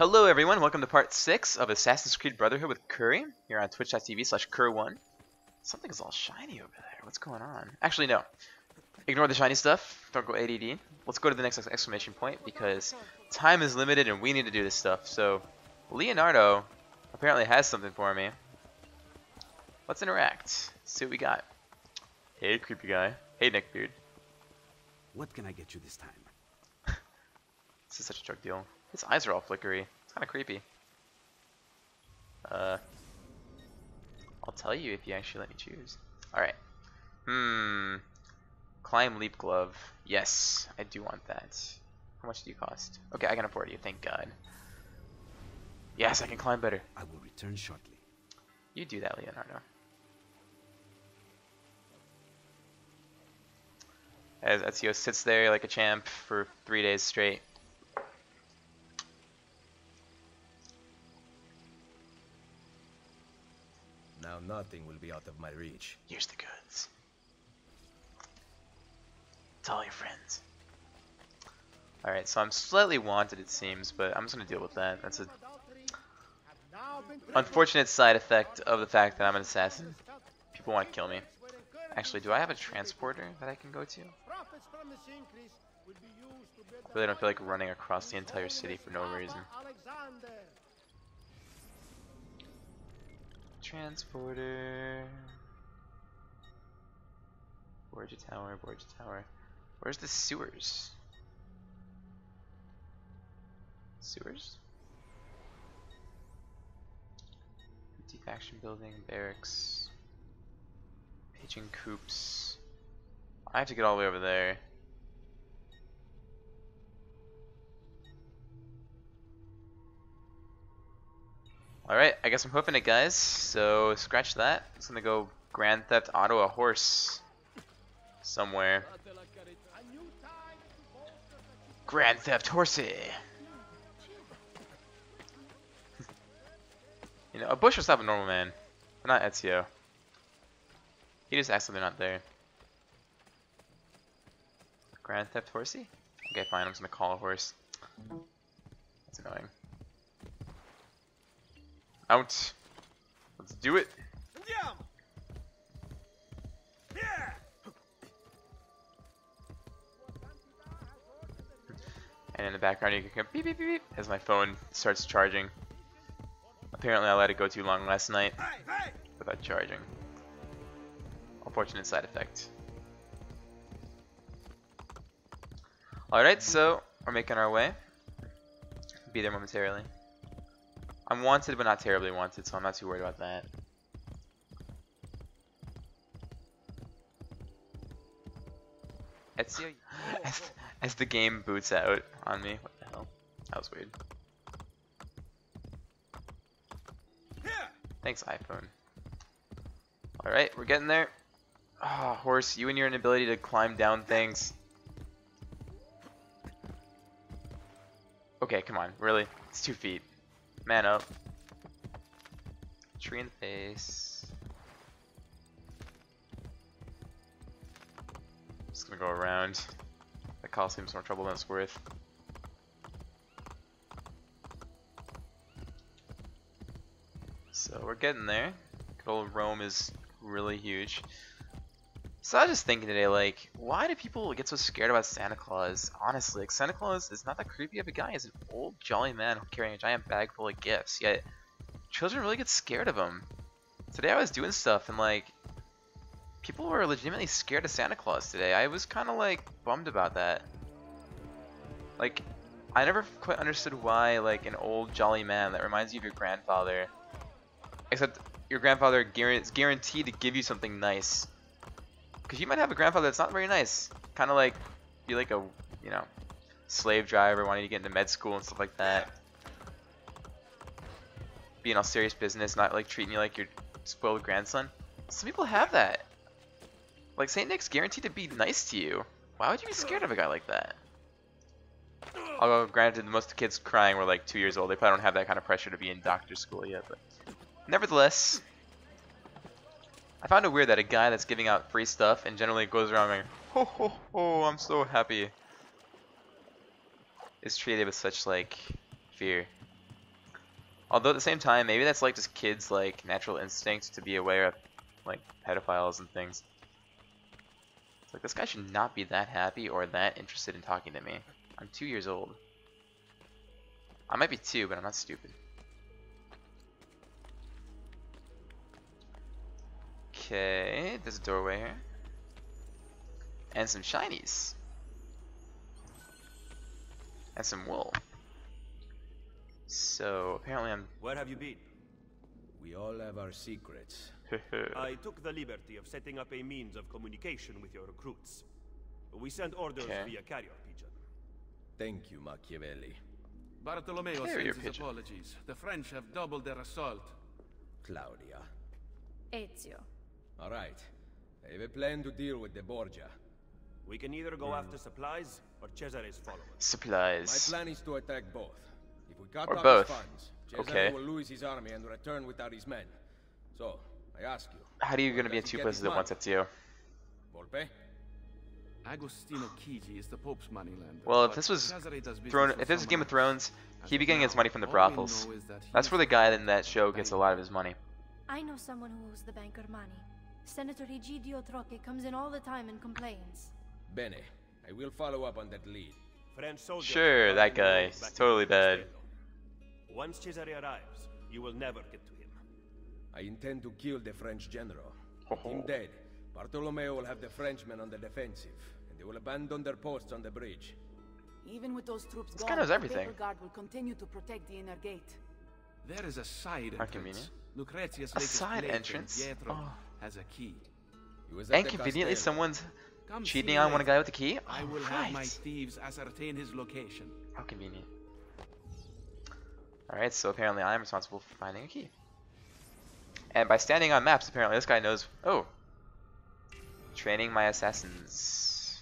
Hello everyone, welcome to part 6 of Assassin's Creed Brotherhood with Curry, here on twitch.tv/Cur1. Something's all shiny over there, what's going on? Actually no, ignore the shiny stuff, don't go ADD. Let's go to the next exclamation point because time is limited and we need to do this stuff. So, Leonardo apparently has something for me. Let's interact, see what we got. Hey creepy guy, hey neckbeard. What can I get you this time? This is such a drug deal. His eyes are all flickery. It's kind of creepy. I'll tell you if you actually let me choose. Alright. Climb leap glove. Yes, I do want that. How much do you cost? Okay, I can afford you, thank God. Yes, I can climb better. I will return shortly. You do that, Leonardo. As Ezio sits there like a champ for 3 days straight. Now nothing will be out of my reach. Here's the goods. Tell your friends. Alright, so I'm slightly wanted it seems, but I'm just gonna deal with that. That's a unfortunate side effect of the fact that I'm an assassin. People want to kill me. Actually, do I have a transporter that I can go to? I really don't feel like running across the entire city for no reason. Transporter. Borgia Tower, Borgia Tower. Where's the sewers? Sewers? Faction building, barracks. Pigeon coops. I have to get all the way over there. Alright, I guess I'm hoofing it, guys. So, scratch that. I'm just gonna go Grand Theft Auto a horse. Somewhere. Grand Theft Horsey! You know, a bush will stop a normal man. But not Ezio. He just acts like they're not there. Grand Theft Horsey? Okay, fine, I'm just gonna call a horse. That's annoying. Out. Let's do it. And in the background you can go beep beep beep beep as my phone starts charging. Apparently I let it go too long last night without charging. Unfortunate side effect. Alright, so we're making our way. Be there momentarily. I'm wanted but not terribly wanted, so I'm not too worried about that. Ezio, as the game boots out on me. What the hell? That was weird. Thanks, iPhone. Alright, we're getting there. Ah, oh, horse, you and your inability to climb down things. Okay, come on, really? It's 2 feet. Man up. Tree in the face. Just gonna go around. The Coliseum's more trouble than it's worth. So we're getting there. Good old Rome is really huge. So I was just thinking today, like, why do people get so scared about Santa Claus? Honestly, like, Santa Claus is not that creepy of a guy. He's an old, jolly man carrying a giant bag full of gifts. Yet, children really get scared of him. Today I was doing stuff, and, like, people were legitimately scared of Santa Claus today. I was kind of, like, bummed about that. Like, I never quite understood why, like, an old, jolly man that reminds you of your grandfather, except your grandfather is guaranteed to give you something nice. Because you might have a grandfather that's not very nice. Kind of like, be like a, you know, slave driver wanting to get into med school and stuff like that. Being all serious business, not like treating you like your spoiled grandson. Some people have that. Like, Saint Nick's guaranteed to be nice to you. Why would you be scared of a guy like that? Although, granted, most of the kids crying were like 2 years old. They probably don't have that kind of pressure to be in doctor school yet. But nevertheless, I found it weird that a guy that's giving out free stuff and generally goes around going, ho ho ho, I'm so happy, is treated with such, like, fear. Although at the same time, maybe that's like just kids' like natural instinct to be aware of like pedophiles and things. It's like this guy should not be that happy or that interested in talking to me. I'm 2 years old. I might be 2, but I'm not stupid. Okay, there's a doorway here. And some shinies. And some wool. So apparently I'm... Where have you been? We all have our secrets. I took the liberty of setting up a means of communication with your recruits. We sent orders via carrier pigeon. Thank you, Machiavelli. Bartolomeo Carrier sends his pigeon. apologies. The French have doubled their assault. Claudia. Ezio. All right. I have a plan to deal with the Borgia. We can either go after supplies or Cesare's followers. My Supplies. plan is to attack both. If we cut Or off both. his funds, Cesare Okay. will lose his army and return without his men. So, I ask you. How are you where going to be in does he 2 get places his at money? once, Ezio? Volpe? Agostino Chigi is the Pope's moneylender. Well, if but this was Cesare does business Thrown, with if this was someone Game of else. Thrones, As he'd be of getting his now, money from the all we brothels. know is that he That's is where the the guy Pope's in that show gets a lot of his money. I know someone who owes the banker money. Senator Egidio Troche comes in all the time and complains. Bene. I will follow up on that lead. French soldiers Sure, are that guarding the guy. road He's back to totally bad. Castello. Once Cesare arrives, you will never get to him. I intend to kill the French general. Oh. With him dead, Bartolomeo will have the Frenchmen on the defensive, and they will abandon their posts on the bridge. Even with those troops This gone, guy knows the everything. Papal Guard will continue to protect the inner gate. There is a side How entrance. convenient. Lucrezia's A latest side plaything, entrance? Pietro, Oh. has a key. He was at And the conveniently, Castello. someone's Come see cheating me on one later. guy with the key? I will have my Alright. thieves ascertain his location. How convenient. Alright, so apparently I'm responsible for finding a key. And by standing on maps, apparently this guy knows... Oh! Training my assassins.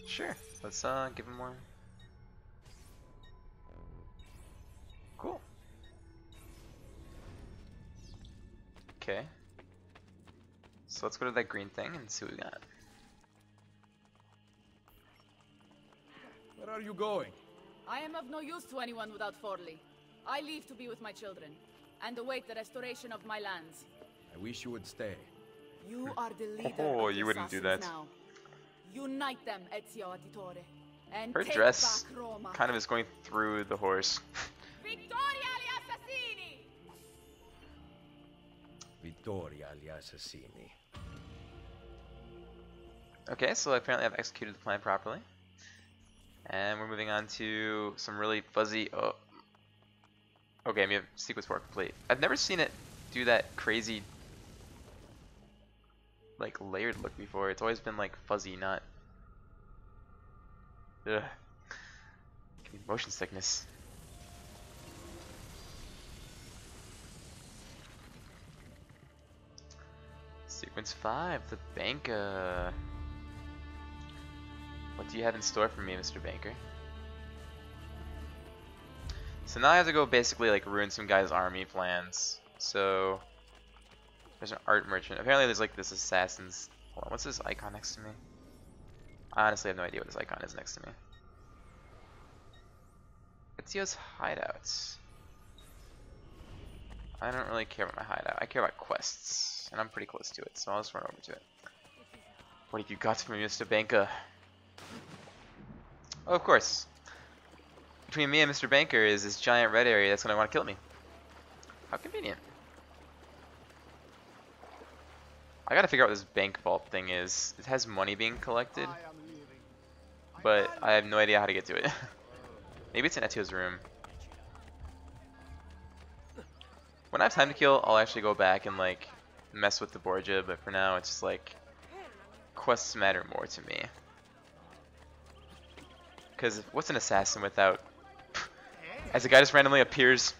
Sure, let's give him more. Cool. Okay. So let's go to that green thing and see what we got. Where are you going? I am of no use to anyone without Forli. I leave to be with my children, and await the restoration of my lands. I wish you would stay. You are the leader Oh, of the you wouldn't do assassins that. now. Unite them, Ezio Auditore, and Her take dress back Roma. kind of is going through the horse. Vittoria agli assassini! Vittoria agli assassini. Okay, so apparently I've executed the plan properly. And we're moving on to some really fuzzy... Oh. Okay, we have sequence 4 complete. I've never seen it do that crazy, like, layered look before. It's always been, like, fuzzy, not... Ugh. Give me motion sickness. Sequence 5, the banker. What do you have in store for me, Mr. Banker? So now I have to go basically like ruin some guy's army plans. So there's an art merchant. Apparently there's like this assassin's... Hold on, what's this icon next to me? I honestly have no idea what this icon is next to me. Ezio's hideouts. I don't really care about my hideout. I care about quests. And I'm pretty close to it, so I'll just run over to it. What have you got for me, Mr. Banker? Oh, of course. Between me and Mr. Banker is this giant red area that's going to want to kill me. How convenient. I gotta figure out what this bank vault thing is. It has money being collected, but I have no idea how to get to it. Maybe it's in Ezio's room. When I have time to kill, I'll actually go back and like mess with the Borgia, but for now it's just like quests matter more to me. Because what's an assassin without... As a guy just randomly appears...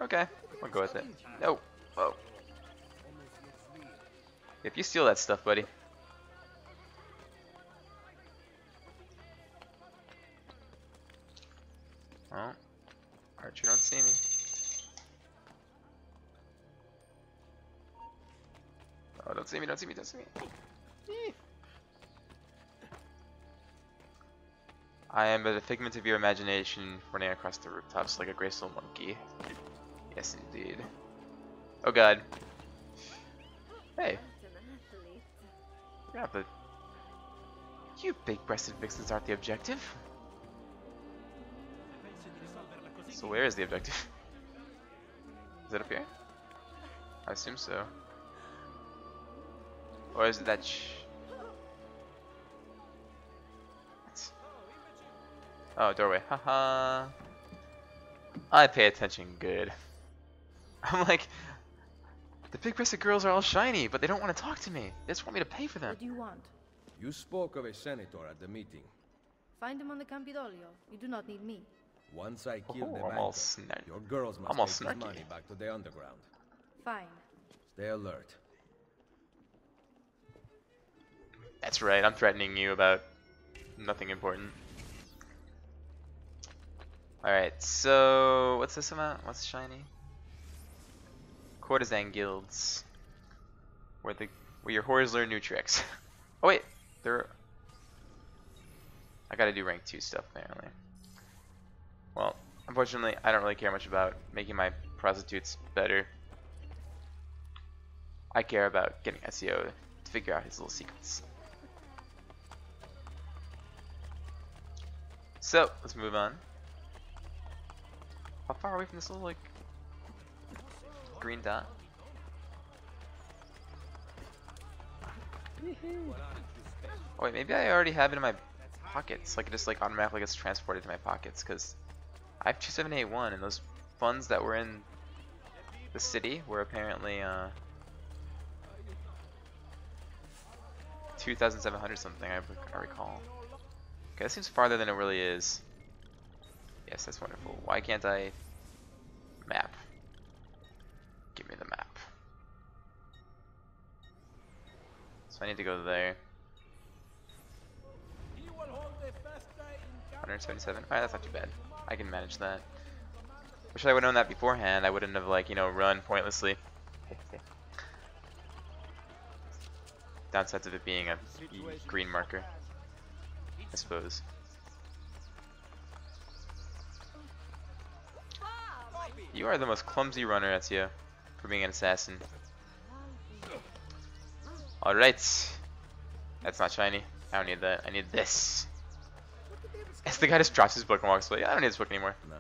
Okay, I'll go with it. No. Whoa. If you steal that stuff, buddy. Oh. Archer, don't see me. Oh, don't see me, don't see me, don't see me. Eee. I am but a figment of your imagination, running across the rooftops like a graceful monkey. Yes, indeed. Oh god. Hey. Yeah, but you big-breasted vixens aren't the objective. So where is the objective? Is it up here? I assume so. Or is it that Oh, doorway. Haha. I pay attention good. I'm like, the big-breasted girls are all shiny, but they don't want to talk to me. They just want me to pay for them. What do you want? You spoke of a senator at the meeting. Find him on the Campidoglio. You do not need me. Once I kill the I'm all banker, your girls must take his money back to the underground. Fine. Stay alert. That's right, I'm threatening you about nothing important. Alright, so what's this amount? What's shiny? Courtesan guilds. Where your whores learn new tricks. Oh wait, I gotta do rank 2 stuff apparently. Well, unfortunately I don't really care much about making my prostitutes better. I care about getting SEO to figure out his little secrets. So, let's move on. How far away from this little, like, green dot? Oh wait, maybe I already have it in my pockets. Like, it just, like, automatically gets transported to my pockets, because I have 2781, and those funds that were in the city were apparently, 2,700 something, I recall. Okay, that seems farther than it really is. Yes, that's wonderful. Why can't I map? Give me the map. So I need to go there. 177. Alright, that's not too bad. I can manage that. Wish I would have known that beforehand. I wouldn't have, like, you know, run pointlessly. Downsides of it being a green marker, I suppose. You are the most clumsy runner, Ezio, for being an assassin. Alright. That's not shiny. I don't need that. I need this. As the guy just drops his book and walks away. I don't need this book anymore. Now,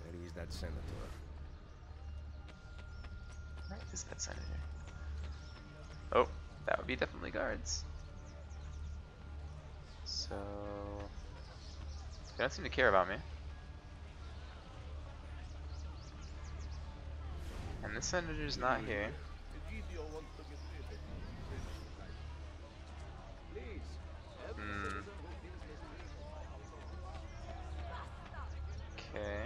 where is that senator? Where is that senator? Oh, that would be definitely guards. So they don't seem to care about me. And the senator's not here. Okay.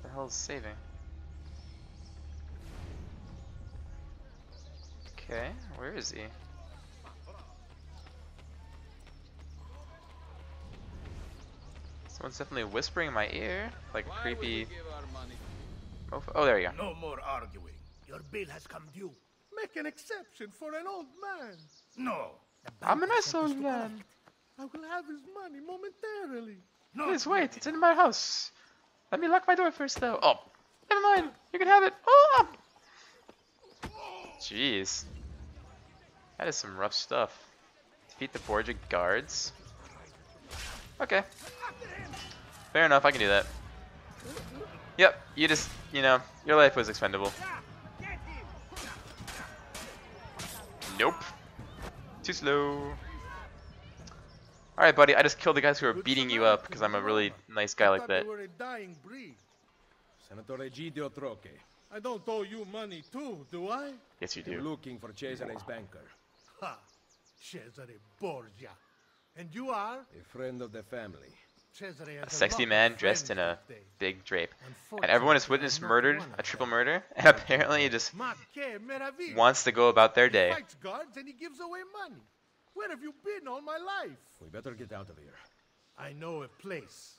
The hell is saving? Okay, where is he? Someone's definitely whispering in my ear, like a creepy mofo. Oh, there you go. No more arguing. Your bill has come due. Make an exception for an old man. No. I'm a nice old man. I will have his money momentarily. No. Please wait, it's in my house. Let me lock my door first, though. Oh, never mind. You can have it. Oh! Jeez. That is some rough stuff. Defeat the Borgia guards. Okay. Fair enough, I can do that. Yep, you just, you know, your life was expendable. Nope. Too slow. Alright, buddy, I just killed the guys who were beating you up because I'm a really nice guy like that. They were a dying breed. Senator Egidio Troche. I don't owe you money too, do I? Yes, you I'm do. looking for Cesare's banker. Ha! Cesare Borgia. And you are? A friend of the family. Cesare has A sexy lot man of dressed in friends a these days. big drape. And Unfortunately, everyone has witnessed I'm not murdered, one of a triple them. murder, and apparently he just Ma che meraviglia. wants to go about their day. He fights guards and he gives away money. Where have you been all my life? We better get out of here. I know a place.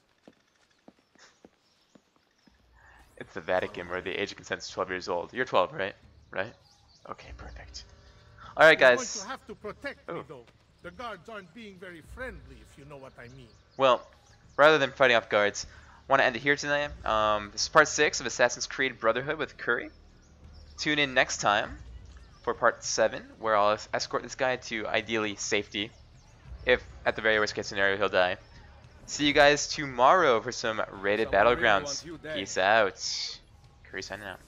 It's the Vatican where the age of consent is 12 years old. You're 12, right? right? Okay, perfect. Alright, You're going guys. to have to protect me, Oh. though. The guards aren't being very friendly, if you know what I mean. Well, rather than fighting off guards, I want to end it here tonight. This is part 6 of Assassin's Creed Brotherhood with Curry. Tune in next time for part 7, where I'll escort this guy to ideally safety. If, at the very worst case scenario, he'll die. See you guys tomorrow for some rated battlegrounds. Peace out. Curry signing out.